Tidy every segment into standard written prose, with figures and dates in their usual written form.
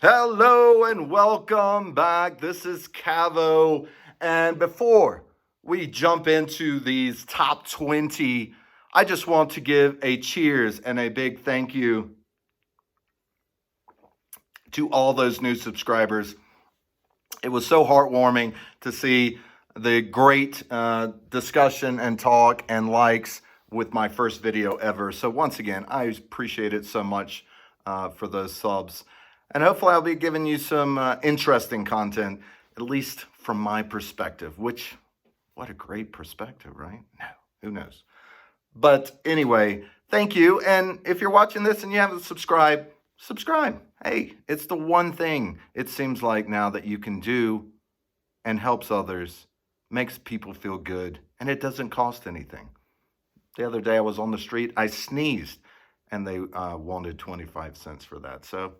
Hello and welcome back. This is Cavo. And before we jump into these top 20, I just want to give a cheers and a big thank you to all those new subscribers. It was so heartwarming to see the great discussion and talk and likes with my first video ever. So once again, I appreciate it so much for those subs. And hopefully I'll be giving you some interesting content, at least from my perspective, which, what a great perspective, right? No, who knows? But anyway, thank you. And if you're watching this and you haven't subscribed, subscribe. Hey, it's the one thing it seems like now that you can do and helps others, makes people feel good, and it doesn't cost anything. The other day I was on the street, I sneezed, and they wanted 25 cents for that. So,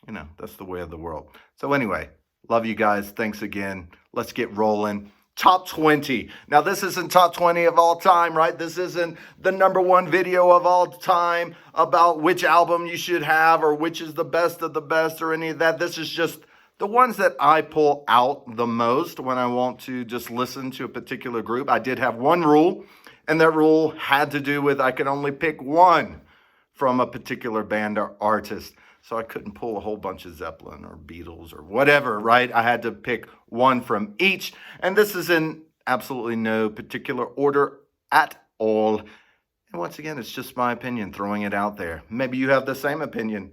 you know, that's the way of the world. So anyway, love you guys. Thanks again. Let's get rolling. Top 20. Now, this isn't top 20 of all time, right? This isn't the number one video of all time about which album you should have or which is the best of the best or any of that. This is just the ones that I pull out the most when I want to just listen to a particular group. I did have one rule, and that rule had to do with I could only pick one from a particular band or artist. So I couldn't pull a whole bunch of Zeppelin or Beatles or whatever, right? I had to pick one from each. And this is in absolutely no particular order at all. And once again, it's just my opinion, throwing it out there. Maybe you have the same opinion.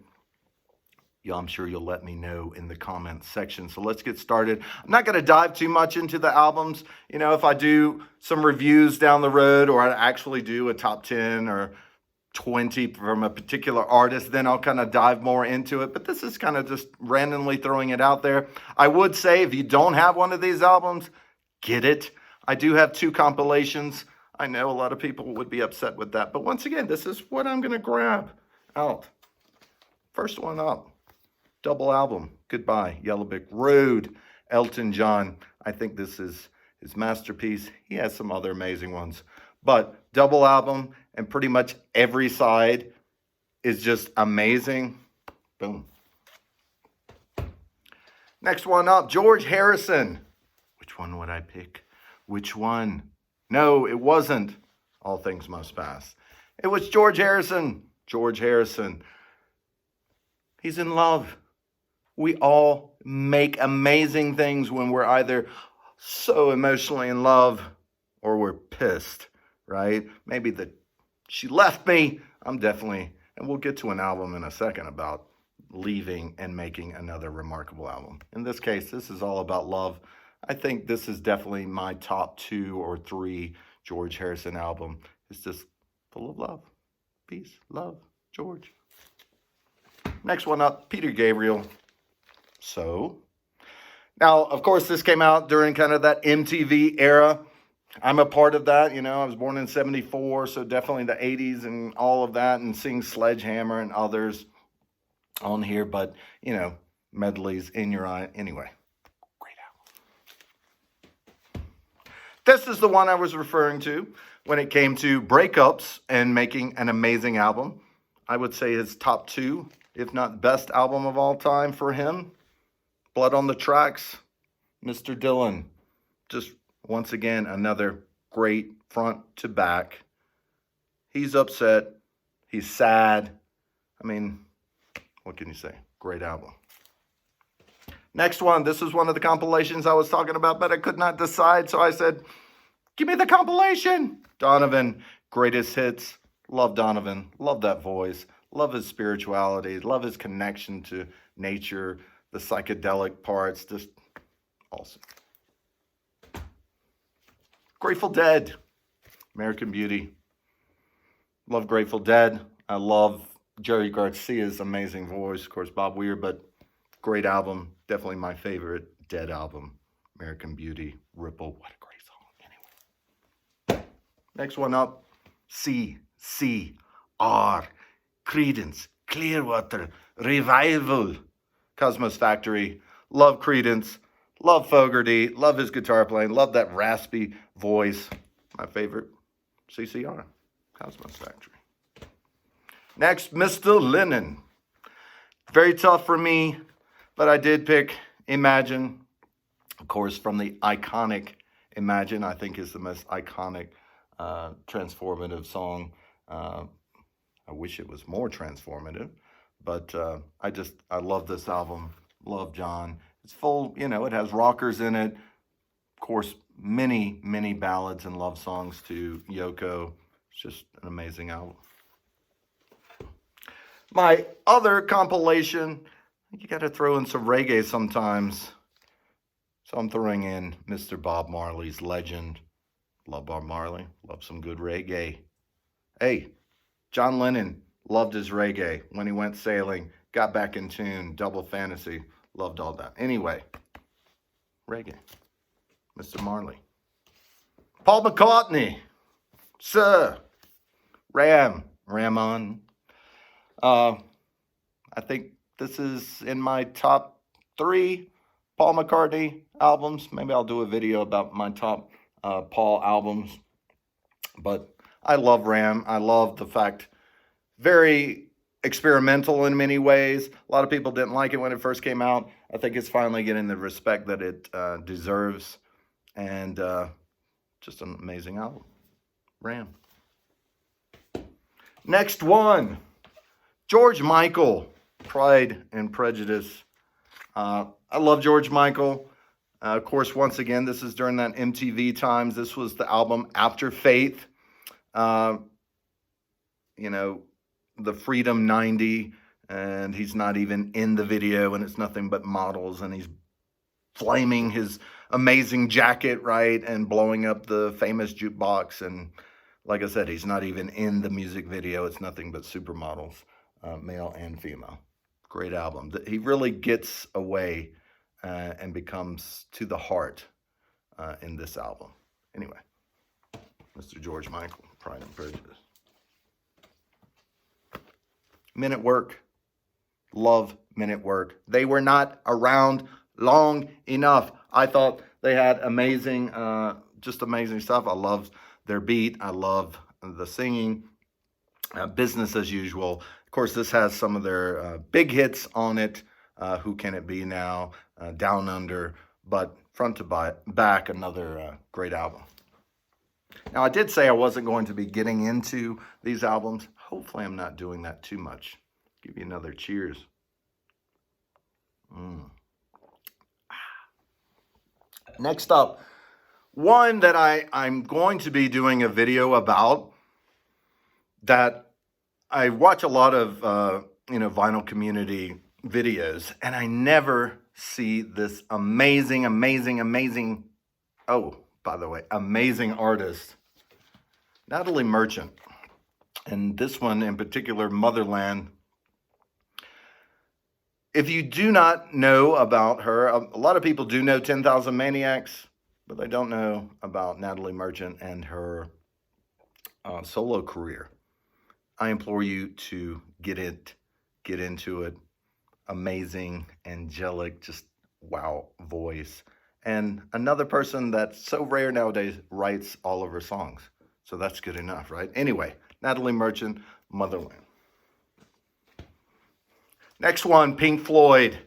Yeah, I'm sure you'll let me know in the comments section. So let's get started. I'm not going to dive too much into the albums. You know, if I do some reviews down the road, or I actually do a top 10 or 20 from a particular artist, then I'll kind of dive more into it. But this is kind of just randomly throwing it out there. I would say if you don't have one of these albums, get it. I do have 2 compilations. I know a lot of people would be upset with that. But once again, this is what I'm going to grab out. First one up, double album, Goodbye, Yellow Brick Road, Elton John. I think this is his masterpiece. He has some other amazing ones. But double album, and pretty much every side is just amazing. Boom. Next one up, George Harrison. Which one would I pick? Which one? No, it wasn't All Things Must Pass. It was George Harrison. George Harrison. He's in love. We all make amazing things when we're either so emotionally in love or we're pissed, right? Maybe she left me. I'm definitely, and we'll get to an album in a second about leaving and making another remarkable album. In this case, this is all about love. I think this is definitely my top 2 or 3 George Harrison album. It's just full of love, peace, love, George. Next one up, Peter Gabriel. So, now, of course, this came out during kind of that MTV era. I'm a part of that, you know, I was born in 74, so definitely the 80s and all of that, and seeing Sledgehammer and others on here, but, you know, medleys in your eye. Anyway, great album. This is the one I was referring to when it came to breakups and making an amazing album. I would say his top 2, if not best album of all time for him. Blood on the Tracks, Mr. Dylan. Just once again, another great front to back. He's upset. He's sad. I mean, what can you say? Great album. Next one. This is one of the compilations I was talking about, but I could not decide. So I said, give me the compilation. Donovan, Greatest Hits. Love Donovan. Love that voice. Love his spirituality. Love his connection to nature. The psychedelic parts. Just awesome. Grateful Dead, American Beauty. Love Grateful Dead. I love Jerry Garcia's amazing voice. Of course, Bob Weir, but great album. Definitely my favorite Dead album. American Beauty, Ripple. What a great song. Anyway. Next one up, C.C.R. Creedence, Clearwater Revival. Cosmos Factory. Love Creedence. Love Fogerty, love his guitar playing, love that raspy voice. My favorite, CCR, Cosmos Factory. Next, Mr. Lennon. Very tough for me. But I did pick Imagine, of course, from the iconic Imagine, I think is the most iconic transformative song. I wish it was more transformative, but I love this album. Love John. It's full, it has rockers in it. Of course, many, many ballads and love songs to Yoko. It's just an amazing album. My other compilation, you got to throw in some reggae sometimes. So I'm throwing in Mr. Bob Marley's Legend. Love Bob Marley. Love some good reggae. Hey, John Lennon loved his reggae when he went sailing. Got back in tune. Double Fantasy. Loved all that. Anyway, reggae. Mr. Marley. Paul McCartney. Sir. Ramon. I think this is in my top 3 Paul McCartney albums. Maybe I'll do a video about my top Paul albums. But I love Ram. I love the fact, very experimental in many ways. A lot of people didn't like it when it first came out. I think it's finally getting the respect that it deserves. And just an amazing album. Ram. Next one. George Michael. Pride and Prejudice. I love George Michael. Of course, once again, this is during that MTV times. This was the album After Faith. The Freedom 90. And he's not even in the video. And it's nothing but models. And he's flaming his amazing jacket, right? And blowing up the famous jukebox. And like I said, he's not even in the music video. It's nothing but supermodels, male and female. Great album. He really gets away and becomes to the heart in this album. Anyway, Mr. George Michael, Pride and Prejudice. Men at Work. Love Men at Work. They were not around long enough. I thought they had amazing, just amazing stuff. I love their beat. I love the singing. Business as Usual. Of course, this has some of their big hits on it. Who Can It Be Now? Down Under. But front to back, another great album. Now, I did say I wasn't going to be getting into these albums. Hopefully, I'm not doing that too much. Give you another cheers. Next up, one that I'm going to be doing a video about, that I watch a lot of, vinyl community videos, and I never see this amazing artist, Natalie Merchant. And this one in particular, Motherland. If you do not know about her, a lot of people do know 10,000 Maniacs, but they don't know about Natalie Merchant and her solo career. I implore you to get into it. Amazing, angelic, just wow voice. And another person that's so rare nowadays writes all of her songs. So that's good enough, right? Anyway, Natalie Merchant, Motherland. Next one, Pink Floyd.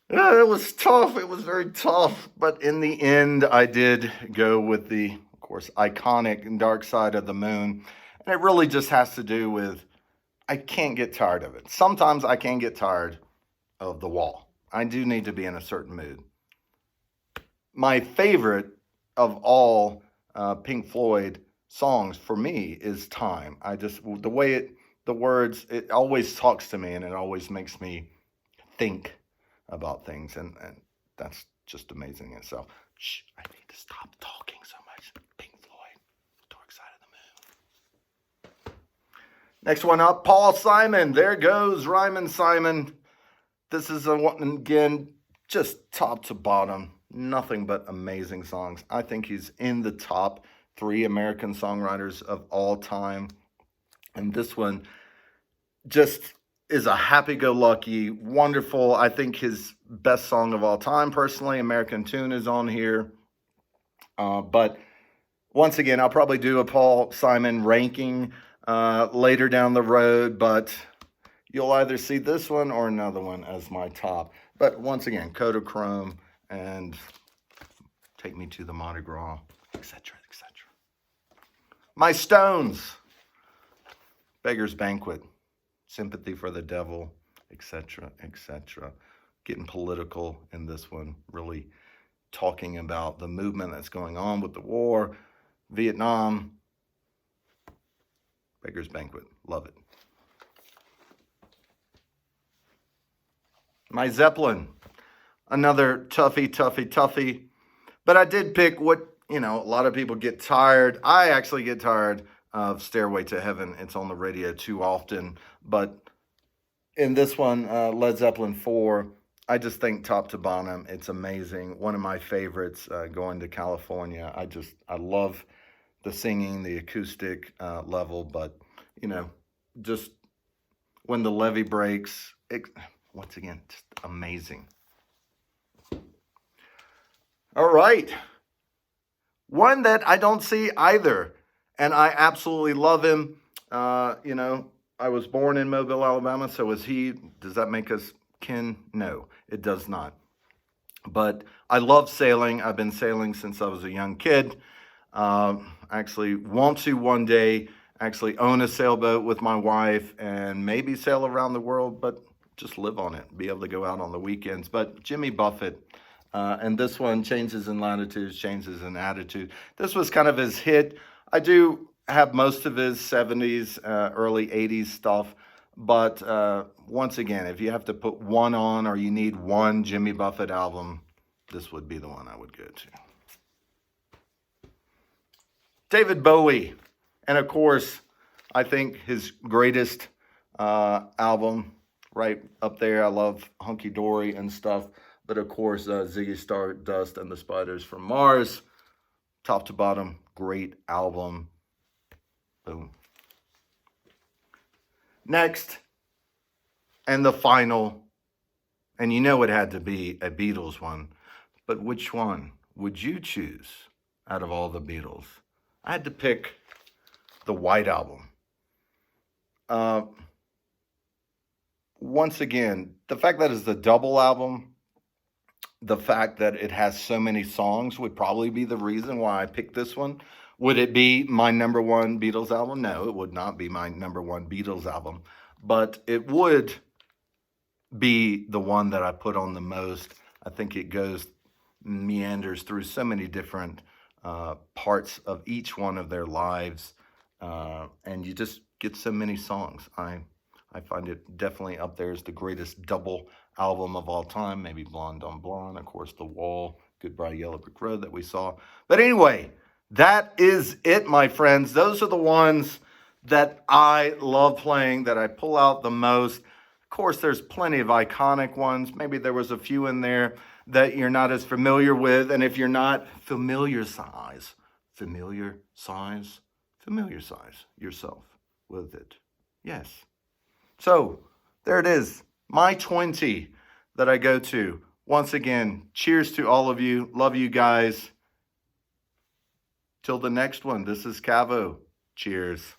It was tough. It was very tough. But in the end, I did go with the, of course, iconic Dark Side of the Moon. And it really just has to do with, I can't get tired of it. Sometimes I can get tired of The Wall. I do need to be in a certain mood. My favorite of all Pink Floyd songs for me is Time. The way the words, it always talks to me, and it always makes me think about things. And that's just amazing in itself. Shh, I need to stop talking so much. Pink Floyd, Dark Side of the Moon. Next one up, Paul Simon. There goes Ryman Simon. This is a one, again, just top to bottom. Nothing but amazing songs. I think he's in the top 3 American songwriters of all time. And this one just is a happy-go-lucky, wonderful, I think his best song of all time, personally. American Tune is on here. But once again, I'll probably do a Paul Simon ranking later down the road. But you'll either see this one or another one as my top. But once again, Kodachrome and Take Me to the Mardi Gras, etc., etc. My stones, Beggar's Banquet, Sympathy for the Devil, etc., etc. Getting political in this one, really talking about the movement that's going on with the war, Vietnam. Beggar's Banquet, love it. My Zeppelin, another toughie. But I did pick what, a lot of people get tired. I actually get tired of Stairway to Heaven. It's on the radio too often. But in this one, Led Zeppelin 4, I just think top to bottom, it's amazing. One of my favorites, going to California. I love the singing, the acoustic level. But, just when the levee breaks, once again, just amazing. All right. One that I don't see either, and I absolutely love him. I was born in Mobile, Alabama, so was he. Does that make us kin? No, it does not. But I love sailing. I've been sailing since I was a young kid. Actually want to one day actually own a sailboat with my wife and maybe sail around the world, but just live on it, be able to go out on the weekends. But Jimmy Buffett, and this one, Changes in Latitudes, Changes in Attitude. This was kind of his hit. I do have most of his 70s, early 80s stuff. But once again, if you have to put one on or you need one Jimmy Buffett album, this would be the one I would go to. David Bowie. And of course, I think his greatest album, right up there. I love Hunky Dory and stuff. But of course, Ziggy Stardust and the Spiders from Mars. Top to bottom, great album. Boom. Next, and the final, and it had to be a Beatles one. But which one would you choose out of all the Beatles? I had to pick the White Album. Once again, the fact that it's a double album, the fact that it has so many songs would probably be the reason why I picked this one. Would it be my number one Beatles album? No, it would not be my number one Beatles album. But it would be the one that I put on the most. I think it meanders through so many different parts of each one of their lives. And you just get so many songs. I find it definitely up there as the greatest double album of all time. Maybe Blonde on Blonde, of course, The Wall, Goodbye Yellow Brick Road that we saw. But anyway, that is it, my friends. Those are the ones that I love playing, that I pull out the most. Of course, there's plenty of iconic ones. Maybe there was a few in there that you're not as familiar with. And if you're not, familiarize yourself with it. Yes. So there it is. My 20 that I go to. Once again, cheers to all of you. Love you guys. Till the next one, this is Cavo. Cheers.